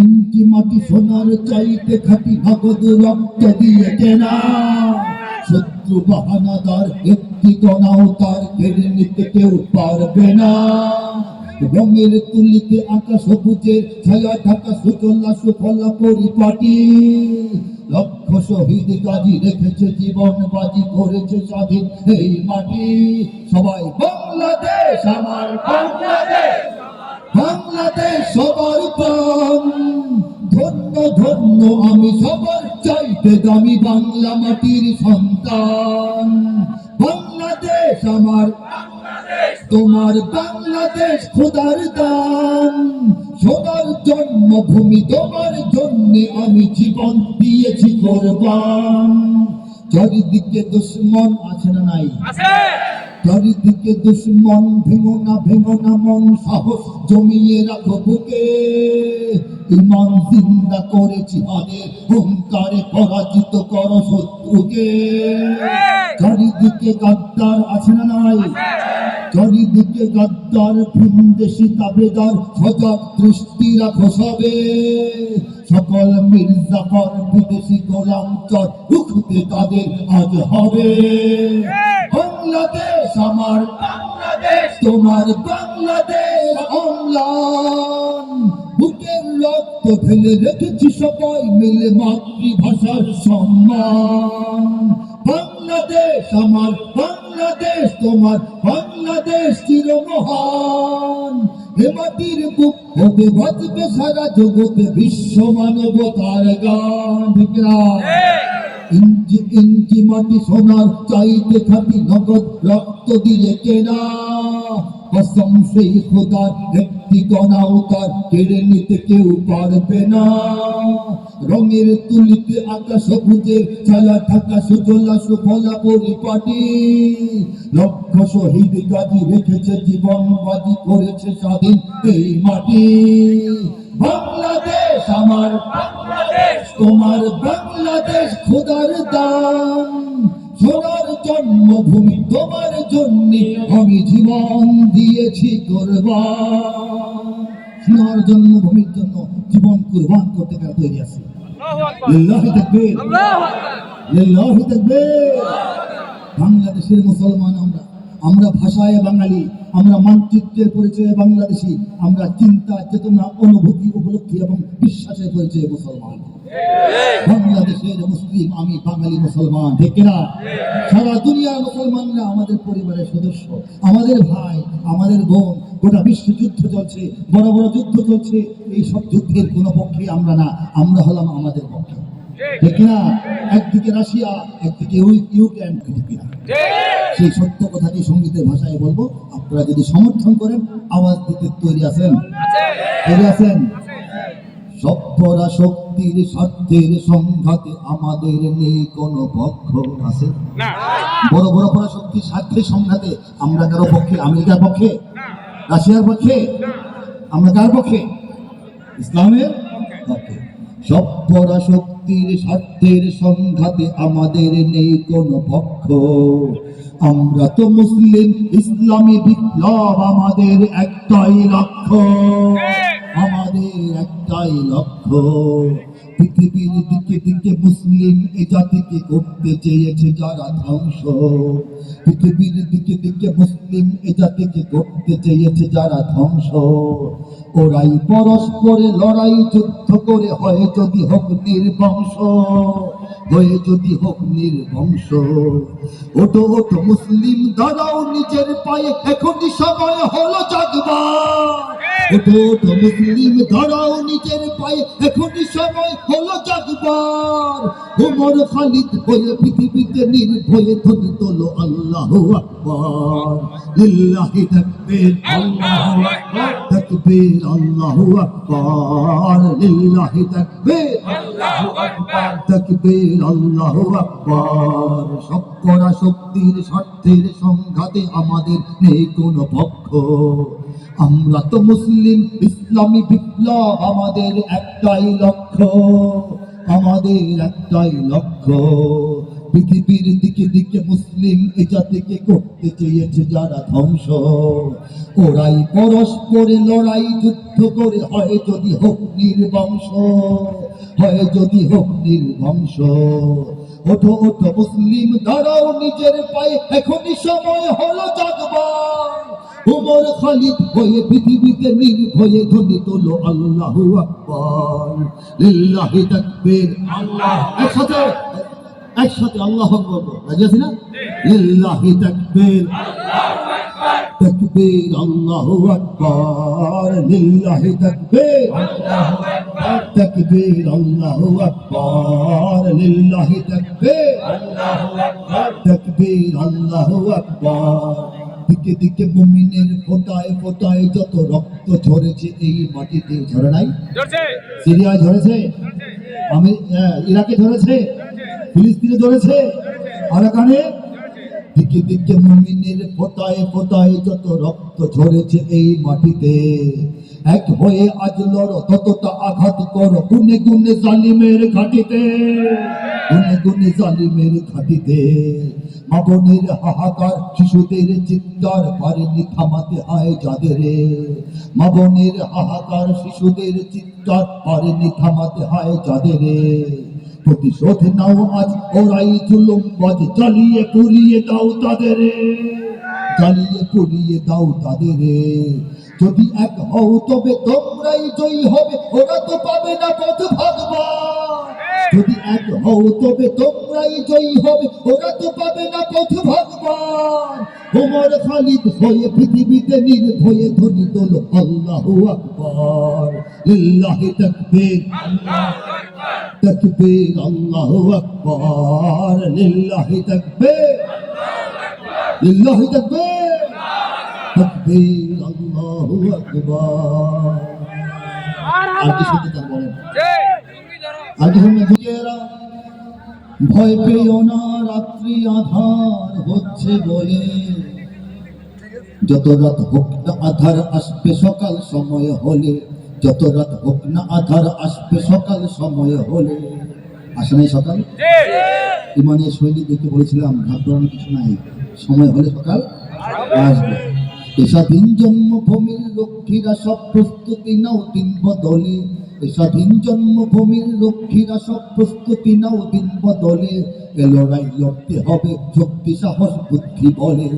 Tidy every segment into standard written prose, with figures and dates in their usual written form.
ইঞ্চি মাটি সোনার চাইতে খাঁটি নগদ রক্ত দিয়ে কেনা। শত্রু বাহানাদার একটি কণাও তার কেড়ে নিতে কেউ পারবে না। রঙের তুলিতে আঁকা সবুজের ছায়া ঢাকা সুজলা সুফলা পরিপাটি। লক্ষ শহীদ গাজী রেখেছে জীবন বাজি করেছে স্বাধীন এই মাটি। সবাই বাংলাদেশ আমার বাংলাদেশ, বাংলাদেশ সবার প্রাণ। ধন্য ধন্য আমি সবার চাইতে দামি বাংলা মাটির সন্তান। বাংলাদেশ আমার তোমার বাংলাদেশ খোদার দান। সোনার জন্মভূমি তোমার জন্য আমি জীবন দিয়েছি কোরবান। চারিদিকে দুশ্মন আছে না নাই? চারিদিকে দুশ্মন, ভেঙো না মন, সাহস জমিয়ে রাখো বুকে। ইমান জিন্দা করেছি আদের হুঙ্কারে পরাজিত করো শত্রুকে। চারিদিকে গাদ্দার আছে না নাই? চারিদিকে গাদ্দার, ভিনদেশি তাবেদার, সজাগ দৃষ্টি রাখো সবে। সকল মির্জাফর বিদেশি গোলাম চর রুখতে তাদের আজ হবে। বাংলাদেশ আমার বাংলাদেশ, তোমার বাংলাদেশ অম্লান। বুকের রক্ত ঢেলে রেখেছি সবাই মিলে মাতৃভাষার সম্মান। বাংলাদেশ আমার বাংলাদেশ, তোমার বাংলাদেশ চিরমহান। এ মাটির বুক হবে বাজবে সারা জগতে বিশ্ব মানবতার গান। ঠিক না? ইঞ্চি ইঞ্চি মাটি সোনার চাইতে খাঁটি নগদ রক্ত দিয়ে কেনা। কসম সেই খোদার একটি কণাও তার কেড়ে নিতে কেউ পারবে না। রঙের তুলিতে আঁকা সবুজের ছায়া ঢাকা সুজলা সুফলা পরিপাটি। লক্ষ শহীদ গাজী রেখেছে জীবন বাজি করেছে স্বাধীন এই মাটি। বাংলাদেশ আমার বাংলাদেশ, তোমার বাংলাদেশ খোদার দান। সোনার জন্মভূমি তোমার জন্য আমি জীবন দিয়েছি কোরবান। সোনার জন্মভূমির জন্য জীবন কোরবান করতে গেলে তৈরি আছি। লিল্লাহি তাকবীর, লিল্লাহি তাকবীর। বাংলাদেশের মুসলমান আমরা ভাষায় বাঙালি, আমরা মানচিত্রের পরিচয়ে বাংলাদেশি, আমরা চিন্তা চেতনা অনুভূতি উপলব্ধি এবং বিশ্বাসের পরিচয়ে মুসলমান। বাংলাদেশের মুসলিম, আমি বাঙালি মুসলমান। ঠিক না? সারা দুনিয়ার মুসলমানরা আমাদের পরিবারের সদস্য, আমাদের ভাই, আমাদের বোন। গোটা বিশ্ব যুদ্ধ চলছে, বড় বড় যুদ্ধ চলছে, এই সব যুদ্ধের কোনো পক্ষে আমরা না, আমরা হলাম আমাদের পক্ষে। ঠিক না? একদিকে রাশিয়া, একদিকে ইউক্রেন। সেই সত্য কথাটি সঙ্গীতের ভাষায় বলবো, আপনারা যদি সমর্থন করেন আওয়াজ দিতে তৈরি আছেন? তৈরি আছেন? সভ্যরা শক্তির স্বার্থের সংঘাতে আমাদের নেই কোনো পক্ষ আছে। বড় বড় পরাশক্তির স্বার্থের সংঘাতে আমরা কারো পক্ষে? আমেরিকার পক্ষে? রাশিয়ার পক্ষে? আমরা কার পক্ষে? ইসলামের পক্ষে। সভ্যরা শক্তির স্বার্থের সংঘাতে আমাদের নেই কোনো পক্ষ। আমরা তো মুসলিম, ইসলামী বিপ্লব আমাদের একটাই লক্ষ্য, আমাদের একটাই লক্ষ্য। পৃথিবীর দিকে দিকে মুসলিম এ জাতিকে করতে চেয়েছে যারা ধ্বংস। পৃথিবীর দিকে দিকে মুসলিম এ জাতিকে করতে চেয়েছে যারা ধ্বংস। ওরাই পরস্পরে লড়াই যুদ্ধ করে হয় যদি হোক নির্বংশ, হয়ে যদি হোক নির্বংশ। ওঠো ওঠো মুসলিম দাঁড়াও নিজের পায়ে, এখনই সময় হলো জাগবার। ওঠো ওঠো মুসলিম দাঁড়াও নিজের পায়ে, এখনই সময় হলো জাগবার। ওমর খালিদ হয়ে পৃথিবীতে নির্ভয়ে ধ্বনি তোলো আল্লাহু আকবার। লিল্লাহি তাকবীর, আল্লাহু আকবার। তাকবীর, আল্লাহু আকবার। লিল্লাহি তাকবীর, আল্লাহু আকবার। তাকবীর, আল্লাহু আকবার। সবকরা শক্তির স্বার্থের সংঘাতে আমাদের নেই কোনো পক্ষ। আমরা তো মুসলিম, ইসলামী বিপ্লব আমাদের একটাই লক্ষ্য, আমাদের একটাই লক্ষ্য। পৃথিবীর দিকে দিকে মুসলিম এ জাতিকে করতে চেয়েছে যারা ধ্বংস, ওরাই পরস্পরে লড়াই যুদ্ধ করে হয় যদি হোক নির্বংশ, হয় যদি হোক নির্বংশ। ওঠো ওঠো মুসলিম দাঁড়াও নিজের পায়ে, এখনই সময় হলো জাগবার। ওমর খালিদ হয়ে পৃথিবীতে নির্ভয়ে ধ্বনি তোলো আল্লাহু আকবার, লিল্লাহি তাকবীর। আল্লাহ একসাথে একসাথে আল্লাহু আকবার রাজি আছি না? লিল্লাহি তাকবীর, তাকবীর আল্লাহু আকবার, লিল্লাহি তাকবীর, তাকবীর আল্লাহু আকবার, লিল্লাহি তাকবীর, তাকবীর আল্লাহু আকবার। দিকে দিকে মুমিনের ফোঁটায় ফোঁটায় যত রক্ত ঝরেছে এই মাটিতে, ঝরে নাই? সিরিয়ায় ঝরেছে, ইরাকে ঝরেছে, ফিলিস্তিনে ঝরেছে, আরাকানে। দিকে দিকে মুমিনের ফোঁটায় ফোঁটায় যত রক্ত ঝরেছে এই মাটিতে, এক হয়ে আজ লড়ো ততটা আঘাত করো গুনে গুনে জালিমের ঘাটিতে, গুনে গুনে জালিমের ঘাটিতে। মা বোনের হাহাকার শিশুদের চিৎকার পারেনি থামাতে হয় যাদের, মা বোনের হাহাকার শিশুদের চিৎকার পারেনি থামাতে হয় যাদের। প্রতিশোধ নাও আজ ওরাই জুলুমবাজ, জ্বালিয়ে পুড়িয়ে দাও তাদের, জ্বালিয়ে পুড়িয়ে দাও তাদের। যদি এক হও তবে তোমরাই জয়ী হবে, ওরা তো পাবে না পথ ভাগবার। যদি এক হও তবে তোমরাই জয়ী হবে, ওরা তো পাবে না পথ ভাগবার। ওমর খালিদ হয়ে পৃথিবীতে নির্ভয়ে ধ্বনি তোলো আল্লাহু আকবার, লিল্লাহি তাকবীর, তাকবীর আল্লাহু আকবার, লিল্লাহি তাকবীর, লিল্লাহি তাকবীর, তাকবীর আল্লাহু আকবার। আর কি শুনতে চান বলেন? আর কি শুনতে চান? ভয় পেও না রাত্রি আধার হচ্ছে বলে, যত রাত হোক না আধার আসবে সকাল সময় হলে, যত রাত হোক না আধার আসবে সকাল সময় হলে। আসে নাই সকাল? ইমানের সৈনিক দেখতে বলেছিলাম ঘাবড়ানোর কিছু নাই, সময় হলে সকাল আসবে। স্বাধীন জন্মভূমির লক্ষ্মীরা সব প্রস্তুতি নাও দিন বদলে, স্বাধীন জন্মভূমির লক্ষ্মীরা সব প্রস্তুতি নাও দিন বদলে। এ লড়াই লড়তে হবে শক্তি সাহস বুদ্ধি বলে,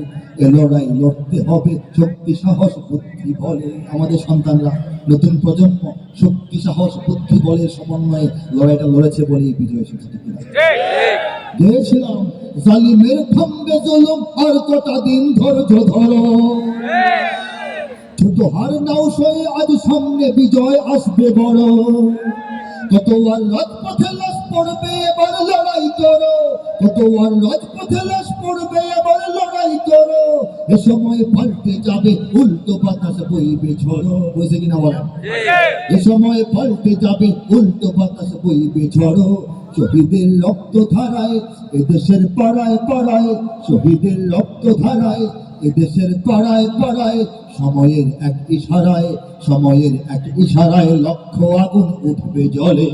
এ লড়াই লড়তে হবে শক্তি সাহস বুদ্ধি বলে। আমাদের সন্তানরা নতুন প্রজন্ম শক্তি সাহস বুদ্ধি বলের সমন্বয়ে লড়াইটা লড়েছে বলে এই বিজয় এসেছে। গেয়েছিলাম জালিমের থামবে জুলুম আর কটা দিন ধৈর্য ধরো, ছোট হার নাও সয়ে আজ সামনে বিজয় আসবে বড়। কত আর রাজপথে লাশ পড়বে এবার লড়াই করো, কত আর রাজপথে লাশ পড়বে এবার লড়াই করো। এ সময় পাল্টে যাবে উল্টো বাতাস বইবে ঝড়ো, বুঝে কিনা বলো? এ সময় পাল্টে যাবে উল্টো বাতাস বইবে ঝড়ো। শহীদের রক্ত ধারায় এদেশের পাড়ায় পাড়ায়, শহীদের রক্ত ধারায় এদেশের পাড়ায় পাড়ায়। সময়ের এক ইশারায়, সময়ের এক ইশারায় লক্ষ আগুন উঠবে জলে।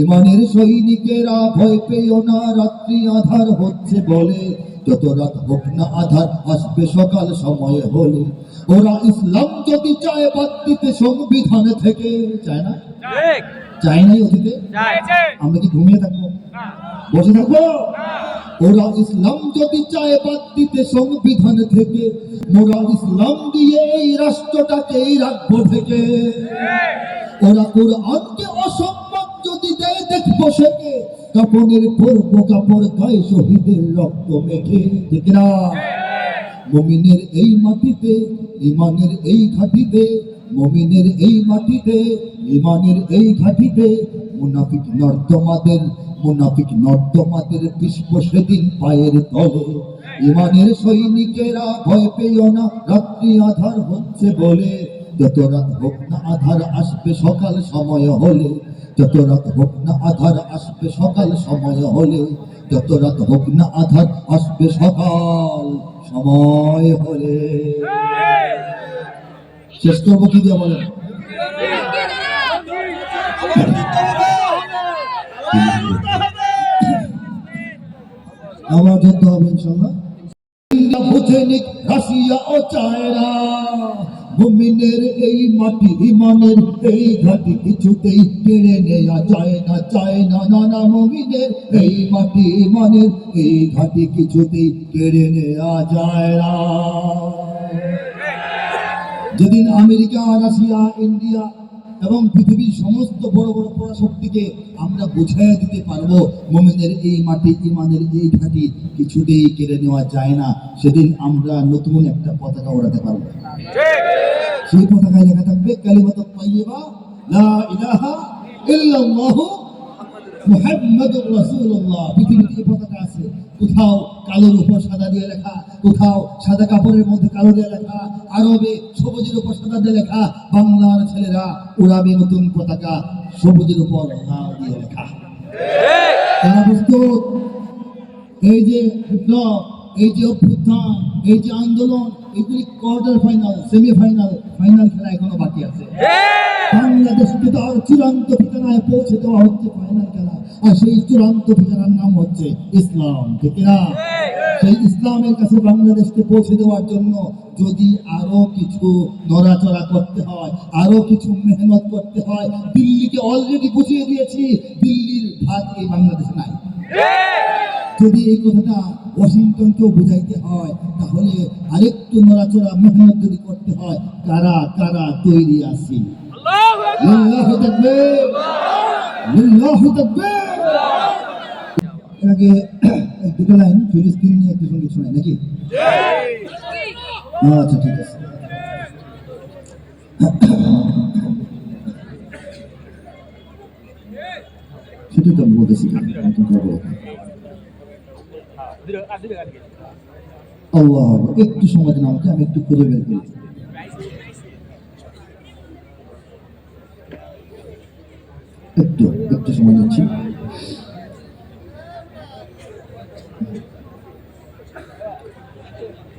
ইমানের সৈনিকেরা ভয় পেও না রাত্রি আধার হচ্ছে বলে, যত রাত হোক না আধার আসবে সকাল সময় হলে। ওরা ইসলাম যদি চায় বাদ দিতে সংবিধান থেকে, চায় না? চাই নাই অতীতে? আমরা কি ঘুমিয়ে থাকবো, বসে থাকবো? ওরা ইসলাম যদি চায় বাদ দিতে সংবিধান থেকে, মোরা ইসলাম দিয়ে এই রাষ্ট্রটাকেই রাখবো থেকে। ওরা কোরআনকে অসম্মান যদি দেয় দেখবো সেকে, কাপড়ের পরবো কাপড় গায়ে শহীদের রক্ত মেখে। ঠিক না? মুমিনের এই মাটিতে ইমানের এই ঘাটিতে, মুমিনের এই মাটিতে ইমানের এই ঘাটিতে। মুনাফিক নর্দমাদের, মুনাফিক নর্দমাদের পিছবো সেদিন পায়ের তলে। ইমানের সৈনিকেরা ভয় পেও না রাত্রি আধার হচ্ছে বলে, যত রাত হোক না আধার আসবে সকাল সময় হলে। যত রাত হোক না আধার আসবে সকাল সময় হলে, যত রাত হোক না আধার আসবে সকাল সময় হলে। শেষ করবো কি দিয়ে বলেন? আমার যেতে হবে ইনশাল্লাহ। বুঝে নিক রাশিয়া ও চায়না, মুমিনের এই মাটি ইমানের এই ঘাটি কিছুতেই কেড়ে নেওয়া যায় না, চায় না নানা মুমিনের এই মাটি ইমানের এই ঘাটি কিছুতেই কেড়ে নেওয়া যায় না। যেদিন আমেরিকা, রাশিয়া, ইন্ডিয়া এবং পৃথিবীর সমস্ত বড় বড় পরাশক্তিকে আমরা বুঝিয়ে দিতে পারবো মুমিনের এই মাটি ইমানের এই ঘাটি কিছুতেই কেড়ে নেওয়া যায় না, সেদিন আমরা নতুন একটা পতাকা ওড়াতে পারবো। সেই পতাকায় লেখা থাকবে কালিমাতুত তাইয়্যিবা লা ইলাহা ইল্লাল্লাহু মুহাম্মাদুর রাসূলুল্লাহ। পৃথিবীতে এই পতাকা আছে, কোথাও কালোর উপর সাদা দিয়ে লেখা, কোথাও সাদা কাপড়ের মধ্যে কালো দিয়ে লেখা, আরবে সবুজের উপর সাদা দিয়ে লেখা। বাংলার ছেলেরা উড়াবে নতুন পতাকা সবুজের উপর লাল দিয়ে লেখা। তারা প্রস্তুত? এই যে বিপ্লব, এই যে অভ্যুত্থান, এই যে আন্দোলন, এগুলি কোয়ার্টার ফাইনাল, সেমিফাইনাল, ফাইনাল খেলা এখনো বাকি আছে। বাংলাদেশকে তার চূড়ান্ত ঠিকানায় পৌঁছে দেওয়া হচ্ছে ফাইনাল খেলা, আর সেই চূড়ান্ত ঠিকানার নাম হচ্ছে ইসলাম, ঠিক না? সেই ইসলামের কাছে বাংলাদেশকে পৌঁছে দেওয়ার জন্য যদি আরো কিছু নড়াচড়া করতে হয়, আরো কিছু মেহনত করতে হয়, দিল্লিকে অলরেডি বুঝিয়ে দিয়েছি দিল্লির ভাগ এই বাংলাদেশে নাই। যদি এই কথাটা ওয়াশিংটনকেও বুঝাইতে হয়, তাহলে আরেকটু নড়াচড়া মেহনত যদি করতে হয়, কারা কারা তৈরি আছি? লিল্লাহু তাকবীর, লিল্লাহু তাকবীর। এর আগে দুটো লাইন ফিলিস্তিন নিয়ে একটু সঙ্গীত শোনাই নাকি? আচ্ছা ঠিক আছে। সেটাই তো আমি বলতেছি। আল্লাহ, একটু সময় দিন আমাকে, আমি একটু খুঁজে বের করি। একটু সময় দিচ্ছি।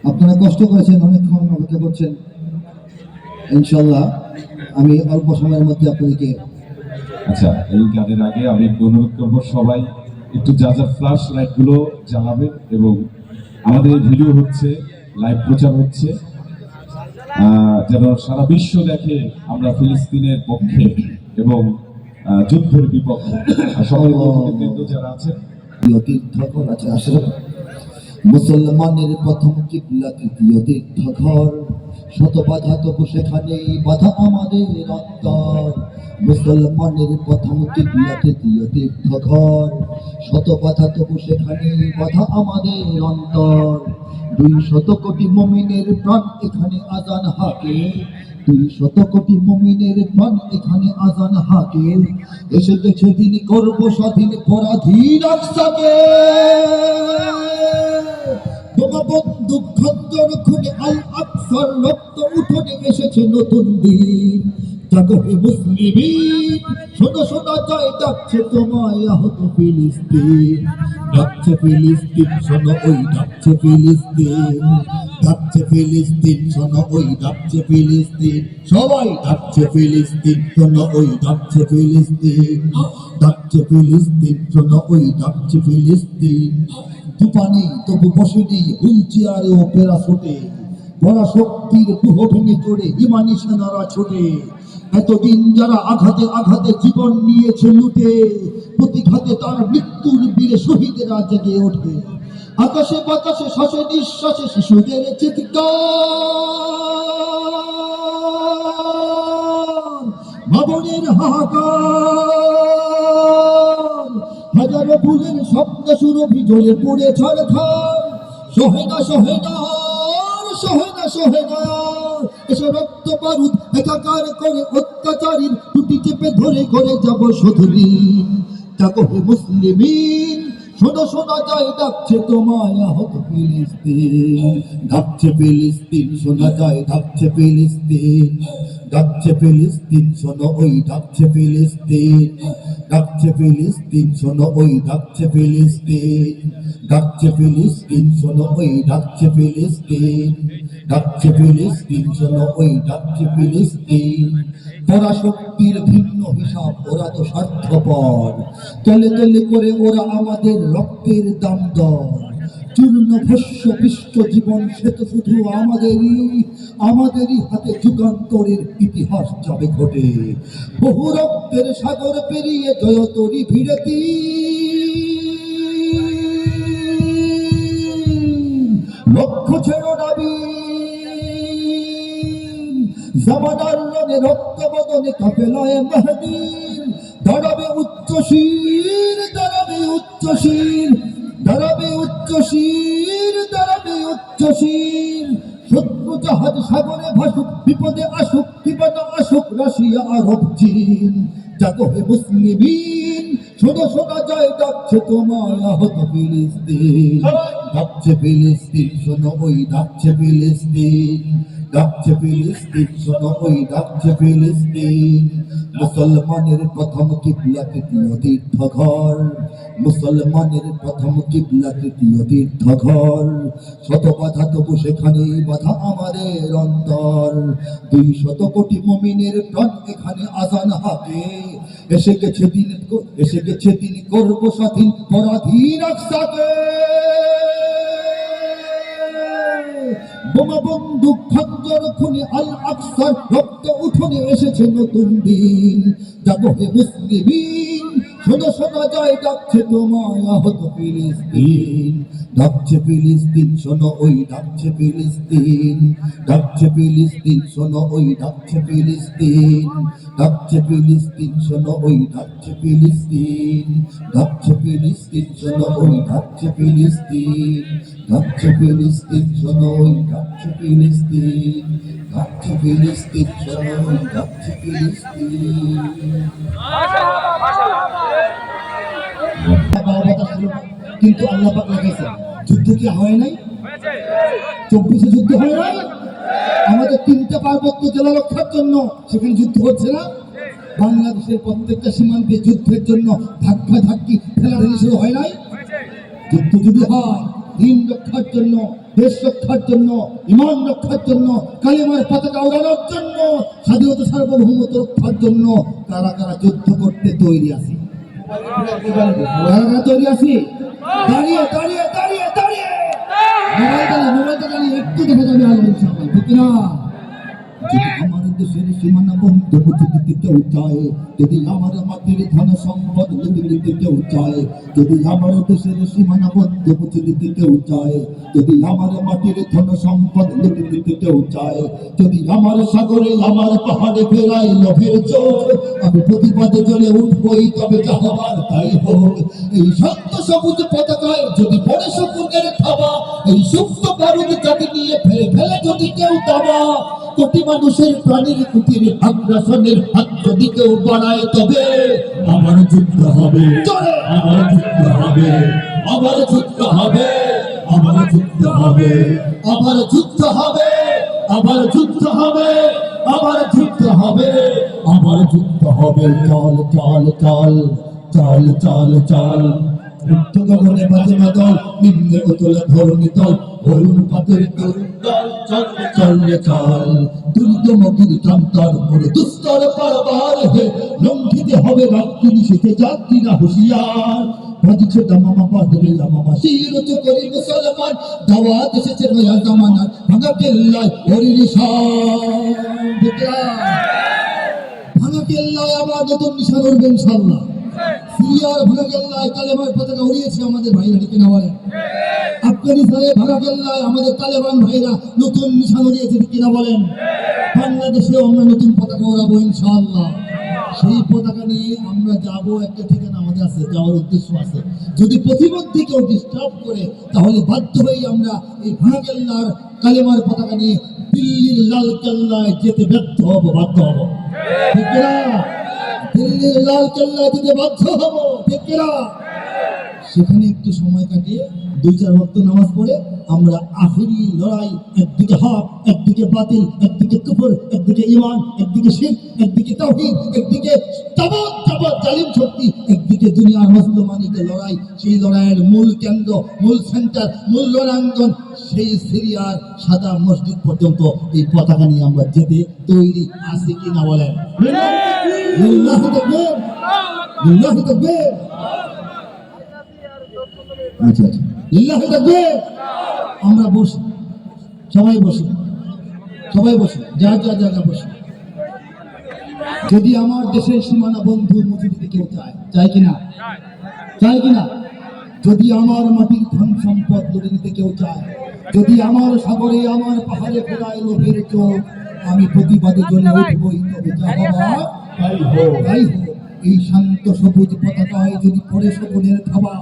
আপনারা কষ্ট করেছেন, অনেকক্ষণ অপেক্ষা করছেন। ইনশাল্লাহ আমি অল্প সময়ের মধ্যে আপনাদেরকে। আচ্ছা, এই গানের আগে আমি অনুরোধ করবো সবাই একটু যা যা ফ্ল্যাশ লাইট গুলো জ্বালাবেন, এবং আমাদের এই ভিডিও হচ্ছে, লাইভ প্রচার হচ্ছে, যেন সারা বিশ্ব দেখে আমরা ফিলিস্তিনের পক্ষে এবং যুদ্ধের বিপক্ষে। সবাই বন্ধুবৃন্দ যারা আছেন, মুসলমানের প্রথম কিবলা তৃতীয় তীর্থঘর, শত বাধা তবু সেখানেই বাধা আমাদের অন্তর। মুসলমানের প্রথম কিবলা তৃতীয় তীর্থঘর, শত বাধা তবু সেখানেই বাধা আমাদের অন্তর। 200 কোটি মুমিনের প্রাণ এখানে আজান হাকে, 200 কোটি মুমিনের প্রাণ এখানে আজান হাকে। এসে গেছে দিন করব স্বাধীন পরাধীন আকসাকে। বোমা বন্দুক খঞ্জর খুনে আল আকসার রক্ত উঠোনে এসেছে নতুন দিন। জাগো হে মুসলিমিন, শোনো শোনা যায় ডাকছে তোমায় আহত ফিলিস্তিন। ডাকছে ফিলিস্তিন, শোনো ওই ডাকছে ফিলিস্তিন। ডাকছে ফিলিস্তিন, শোনো ওই ডাকছে ফিলিস্তিন। সবাই ডাকছে ফিলিস্তিন, শোনো ওই ডাকছে ফিলিস্তিন। ডাকছে ফিলিস্তিন, শোনো ওই ডাকছে ফিলিস্তিন। দুপানি তবু বসেনি হুইল চেয়ারে ও প্যারাশুটে, পরাশক্তির বুহ ভেঙে চড়ে ইমানি সেনারা ছোটে। এতদিন যারা আঘাতে আঘাতে জীবন নিয়েছে লুটে, প্রতিঘাতে তার মৃত্যুর বীরে শহীদেরা জেগে ওঠে। আকাশে বাতাসে শ্বাসে নিঃশ্বাসে শিশুদের চিৎকার, ভাবনের হাহাকার, হাজারো ফুলের স্বপ্ন সুরভি জ্বলে পড়ে ছারখার। সহে না সহে না সহে না সহে না, এসে রক্ত বারুদ একাকার করে অত্যাচারীর টুটি চেপে ধরে করে যাব শোধঋণ। জাগো হে মুসলিমিন, শোনো শোনা যায় ডাকছে তোমায় আহত ফিলিস্তিন। ডাকছে ফিলিস্তিন, শোনা যায় ডাকছে ফিলিস্তিন। ডাকছে ফিলিস্তিন, শোনো ওই ডাকছে ফিলিস্তিন। ডাকছে ফিলিস্তিন, শোনো ওই ডাকছে ফিলিস্তিন। ডাকছে ফিলিস্তিন, শোনো ওই ডাকছে ফিলিস্তিন। ডাকছে ফিলিস্তিন, শোনো ওই ডাকছে ফিলিস্তিন। পরাশক্তির ভিন্ন হিসাব, ওরা তো স্বার্থপর। তলে তলে করে ওরা আমাদের রক্তের দাম দর। চূর্ণ ভস্য পিষ্ট জীবন সে তো শুধু আমাদেরই হাতে যুগান্তরের ইতিহাস যাবে ঘটে। বহু রক্তের সাগর পেরিয়ে জয়তরী ভিড়েতি লক্ষ্য ছেড়ো দাবি জামানার রণে রক্ত বদনে কাফেলায় মেহদীর দাঁড়াবে উচ্চ শির, দাঁড়াবে উচ্চ শির, দাঁড়াবে উচ্চ শির, দাঁড়াবে উচ্চ শির। শত্রু জাহাজ সাগরে ভাসুক, বিপদে আসুক, বিপদে আসুক রাশিয়া আরব চীন। জাগো হে মুসলিমিন, শোনো শোনা যায় ডাকছে তোমায় আহত ফিলিস্তিন। ডাকছে ফিলিস্তিন, শোনো ওই ডাকছে ফিলিস্তিন। ডাকছে ফিলিস্তিন, শোনো ওই ডাকছে ফিলিস্তিন। মুসলমানের প্রথম কিবলা তৃতীয় তীর্থঘর, মুসলমানের প্রথম কিবলা তৃতীয় তীর্থঘর। শত বাধা তবু সেখানেই বাধা আমাদের অন্তর। 200 কোটি মুমিনের প্রাণ এখানে আজান হাতে। এসে গেছে দিন করব স্বাধীন পরাধীন আকসাকে। বোমা বন্দুক খঞ্জর খুনে আল আকসার রক্ত উঠোনে এসেছে নতুন দিন। জাগো হে মুসলিমিন, শোনো শোনা যায় ডাকছে তোমায় আহত ফিলিস্তিন। ডাকছে ফিলিস্তিন, শোনো ওই ডাকছে ফিলিস্তিন। ডাকছে ফিলিস্তিন, শোনো ওই ডাকছে ফিলিস্তিন। ডাকছে ফিলিস্তিন, শোনো ওই ডাকছে ফিলিস্তিন। ডাকছে ফিলিস্তিন, শোনো ওই ডাকছে ফিলিস্তিন। ডাকছে ফিলিস্তিন, শোনো ওই ডাকছে ফিলিস্তিন। ডাকছে ফিলিস্তিন, শোনো ওই ডাকছে ফিলিস্তিন। কিন্তু আল্লাহ পাক লেগেছে, যুদ্ধ কি হয় নাই? 24 যুদ্ধ হয় নাই? আমাদের 3টা পার্বত্য জেলা রক্ষার জন্য সেখানে যুদ্ধ হচ্ছে না? বাংলাদেশের প্রত্যেকটা সীমান্তে যুদ্ধের জন্য ধাক্কা ধাক্কি ঠেলাঠেলি শুরু হয় নাই? যুদ্ধ যদি হয় দিন রক্ষার জন্য, দেশ রক্ষার জন্য, ইমান রক্ষার জন্য, কালিমার পতাকা উড়ানোর জন্য, স্বাধীনতা সার্বভৌমত্ব রক্ষার জন্য কারা কারা যুদ্ধ করতে তৈরি আছে? তৈরি আছি। দাঁড়িয়ে দাঁড়িয়ে দাঁড়িয়ে দাঁড়িয়ে মোবাইলটা দাঁড়িয়ে একটু দেখা যাবে আলো ইনশাআল্লাহ, ঠিক না? যদি আমার দেশের সীমানা বন্ধ করতে দিতে কেউ চায়, যদি আমার মাটির ধন সম্পদ লুটে নিতে কেউ চায়, যদি আমার দেশের সীমানা বন্ধ করতে দিতে কেউ চায়, যদি আমার মাটির ধন সম্পদ লুটে নিতে কেউ চায়, যদি আমার সাগরে আমার পাহাড়ে ফেরাই লোভের চোখ, আমি প্রতিবাদে জ্বলে উঠবই তবে যা হবার তাই হোক। এই সত্য সবুজ পতাকায় যদি পড়ে শকুনের থাবা, এই সুপ্ত বারুদ জাতি নিয়ে ফেলে যদি কেউ দাবা, কোটি মানুষের প্রাণীর কুটির আগ্রাসনের হাত যদি কেউ বাড়ায়, তবে আমার যুদ্ধ হবে, আমার যুদ্ধ হবে, আমার যুদ্ধ হবে, আমার যুদ্ধ হবে, আমার যুদ্ধ হবে, আমার যুদ্ধ হবে, আমার যুদ্ধ হবে, আমার যুদ্ধ হবে। চল চল চল চল চল চল, মুক্ত গগনে বাজে মাদল, নিম্নে উতলে ধরণী তল, অরুণ পাতের তরুণ দল। চল চল রে চল, দুর্গম গিরিকান্তর মোড়ে দুস্তর পারবার হে, লঙ্ঘিতে হবে রক্ত নিষেধে যাত্রীরা হুঁশিয়ার। বাজছে দামামা বাদরে আমামা শির চোখের মুসলমান, দাওয়াত এসেছে নয়া জামানার ভাঙা কেল্লায় হরির নিশান। ভাঙা কেল্লায় আবার নতুন নিশান উঠবে ইনশাআল্লাহ। সিরিয়ার ভাঙা কেল্লায় কালেমার পতাকা উড়িয়েছে আমাদের ভাইরা, ঠিক না বলেন? আফগানিস্তানের ভাঙা কেল্লায় আমাদের তালেবান ভাইরা নতুন নিশান উড়িয়েছে, ঠিক না বলেন? বাংলাদেশেও আমরা নতুন পতাকা উড়াবো ইনশাআল্লাহ। সেই পতাকা নিয়ে আমরা যাব, একটা ঠিকানা আমাদের আছে, যাওয়ার উদ্দেশ্য আছে। যদি প্রতিমধ্যে কেউ ডিস্টার্ব করে তাহলে বাধ্য হয়ে আমরা এই ভাঙা কেল্লার কালেমার পতাকা নিয়ে দিল্লির লাল কেল্লায় যেতে বাধ্য হব, বাধ্য হব, ঠিক না? দিল্লির লাল কেল্লায় যেতে বাধ্য হব, ঠিক না? সেখানে একটু সময় কাটিয়ে 2-4 ওয়াক্ত নামাজ পড়ে আমরা আখেরি লড়াই, একদিকে হক, একদিকে বাতিল, একদিকে কুফর, একদিকে ঈমান, একদিকে শিরক, একদিকে তাওহীদ, একদিকে তাবাত জালিম শক্তি, একদিকে দুনিয়ার মুসলমানদের লড়াই। সেই লড়াইয়ের মূল কেন্দ্র, মূল সেন্টার, মূল রণাঙ্গন সেই সিরিয়ার সাদা মসজিদ পর্যন্ত এই পতাকা নিয়ে আমরা যেতে তৈরি আছি কিনা বলেন? লিল্লাহি তাকবীর, লিল্লাহি তাকবীর। আচ্ছা আচ্ছা। লিল্লাহি তাকবীর। আমরা বসি, সবাই বসি, সবাই বসি, যা যা জায়গা বসি। যদি আমার দেশের সীমানা বন্ধু মুছে দিতে কেউ চায়, চায় কিনা? চায় কিনা? যদি আমার মাটির ধন সম্পদ লুটে নিতে কেউ চায়, যদি আমার সাগরে আমার পাহাড়ে ফেরায় লোভের চোখ, আমি প্রতিবাদে জ্বলে উঠবই, তবে যা হবার তাই হোক। এই শান্ত সবুজ পতাকায় যদি পড়ে শকুনের থাবা